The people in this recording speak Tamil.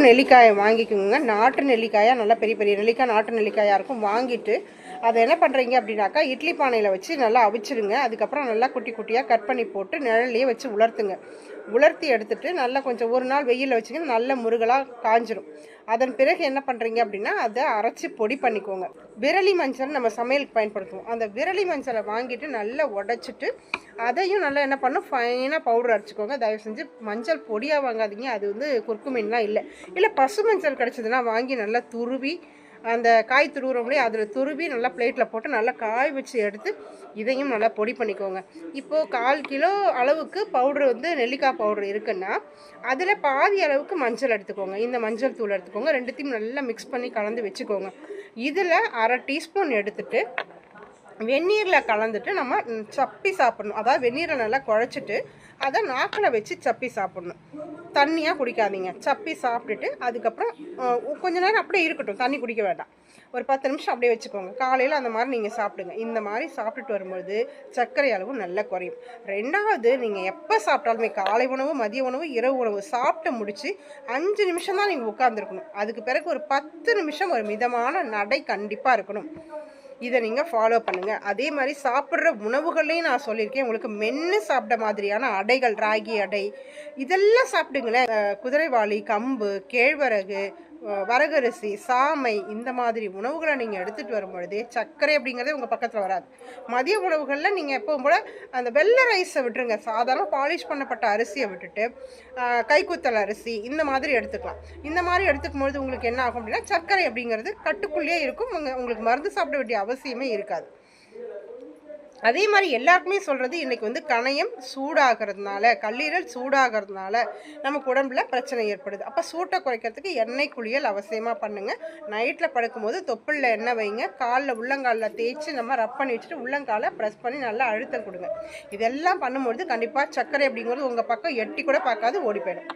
நெல்லிக்காயை வாங்கிக்கோங்க. நாட்டு நெல்லிக்காயாக நல்லா பெரிய பெரிய நெல்லிக்காய் நாட்டு நெல்லிக்காயாக இருக்கும். வாங்கிட்டு அதை என்ன பண்ணுறீங்க அப்படின்னாக்கா இட்லி பானையில் வச்சு நல்லா அவிச்சிடுங்க. அதுக்கப்புறம் நல்லா குட்டி குட்டியாக கட் பண்ணி போட்டு நிழல்லையே வச்சு உலர்த்துங்க. உலர்த்தி எடுத்துட்டு நல்லா கொஞ்சம் ஒரு நாள் வெயிலில் வச்சிங்கன்னா நல்ல முருகலாக காஞ்சிரும். அதன் பிறகு என்ன பண்ணுறீங்க அப்படின்னா அதை அரைச்சி பொடி பண்ணிக்கோங்க. விரலி மஞ்சள் நம்ம சமையலுக்கு பயன்படுத்துவோம். அந்த விரலி மஞ்சளை வாங்கிட்டு நல்லா உடச்சிட்டு அதையும் நல்லா என்ன பண்ணும் ஃபைனாக பவுடர் அரைச்சிக்கோங்க. தயவு செஞ்சு மஞ்சள் பொடியாக வாங்காதீங்க. அது வந்து குறுக்குமீன்லாம் இல்லை பசு மஞ்சள் கிடச்சிதுன்னா வாங்கி நல்லா துருவி அந்த காய் துருவுறோம்லேயே அதில் துருவி நல்லா பிளேட்டில் போட்டு நல்லா காய் வச்சு எடுத்து இதையும் நல்லா பொடி பண்ணிக்கோங்க. இப்போது 1/4 கிலோ அளவுக்கு பவுட்ரு வந்து நெல்லிக்காய் பவுட்ரு இருக்குன்னா அதில் பாதி அளவுக்கு மஞ்சள் எடுத்துக்கோங்க. இந்த மஞ்சள் தூள் எடுத்துக்கோங்க. ரெண்டுத்தையும் நல்லா மிக்ஸ் பண்ணி கலந்து வச்சுக்கோங்க. இதில் 1/2 டீஸ்பூன் எடுத்துட்டு வெந்நீரில் கலந்துட்டு நம்ம சப்பி சாப்பிட்ணும். அதாவது வெந்நீரை நல்லா குழச்சிட்டு அதை நாக்கில் வச்சு சப்பி சாப்பிட்ணும். தண்ணியாக குடிக்காதீங்க. சப்பி சாப்பிட்டுட்டு அதுக்கப்புறம் கொஞ்ச நேரம் அப்படியே இருக்கட்டும். தண்ணி குடிக்க வேண்டாம். ஒரு 10 நிமிஷம் அப்படியே வச்சுக்கோங்க. காலையில் அந்த மாதிரி நீங்கள் சாப்பிடுங்க. இந்த மாதிரி சாப்பிட்டுட்டு வரும்பொழுது சர்க்கரை அளவு நல்லா குறையும். ரெண்டாவது, நீங்கள் எப்போ சாப்பிட்டாலுமே காலை உணவு, மதிய உணவு, இரவு உணவு சாப்பிட்டு முடித்து 5 நிமிஷம் தான் நீங்கள் உட்காந்துருக்கணும். அதுக்கு பிறகு ஒரு 10 நிமிஷம் ஒரு மிதமான நடை கண்டிப்பாக இருக்கணும். இதை நீங்கள் ஃபாலோ பண்ணுங்கள். அதே மாதிரி சாப்பிட்ற உணவுகளையும் நான் சொல்லியிருக்கேன். உங்களுக்கு மென்று சாப்பிட்ட மாதிரியான அடைகள், ராகி அடை இதெல்லாம் சாப்பிடுங்களேன். குதிரைவாளி, கம்பு, கேழ்வரகு, வரகரிசி, சாமை இந்த மாதிரி உணவுகளை நீங்கள் எடுத்துகிட்டு வரும்பொழுது சர்க்கரை அப்படிங்கிறதே உங்கள் பக்கத்தில் வராது. மதிய உணவுகளில் நீங்கள் எப்பவும் போல் அந்த வெள்ளை ரைஸை விட்டுருங்க. சாதாரண பாலிஷ் பண்ணப்பட்ட அரிசியை விட்டுட்டு கைக்குத்தல் அரிசி இந்த மாதிரி எடுத்துக்கலாம். இந்த மாதிரி எடுத்துக்கும்பொழுது உங்களுக்கு என்ன ஆகும் அப்படின்னா சர்க்கரை அப்படிங்கிறது கட்டுக்குள்ளேயே இருக்கும். உங்களுக்கு மருந்து சாப்பிட வேண்டிய அவசியமே இருக்காது. அதே மாதிரி எல்லாருக்குமே சொல்கிறது இன்றைக்கி வந்து கணையம் சூடாகிறதுனால, கல்லீரல் சூடாகிறதுனால நமக்கு உடம்புல பிரச்சனை ஏற்படுது. அப்போ சூட்டை குறைக்கிறதுக்கு எண்ணெய் குளியல் அவசியமாக பண்ணுங்கள். நைட்டில் படுக்கும்போது தொப்புளில் எண்ணெய் வைங்க. காலில் உள்ளங்காலில் தேய்ச்சி நம்ம ரப் பண்ணி வச்சுட்டு உள்ளங்காலை ப்ரெஸ் பண்ணி நல்லா அழுத்தம் கொடுங்க. இதெல்லாம் பண்ணும்பொழுது கண்டிப்பாக சர்க்கரை அப்படிங்கிறது உங்கள் பக்கம் எட்டி கூட பார்க்காது, ஓடி போயிடும்.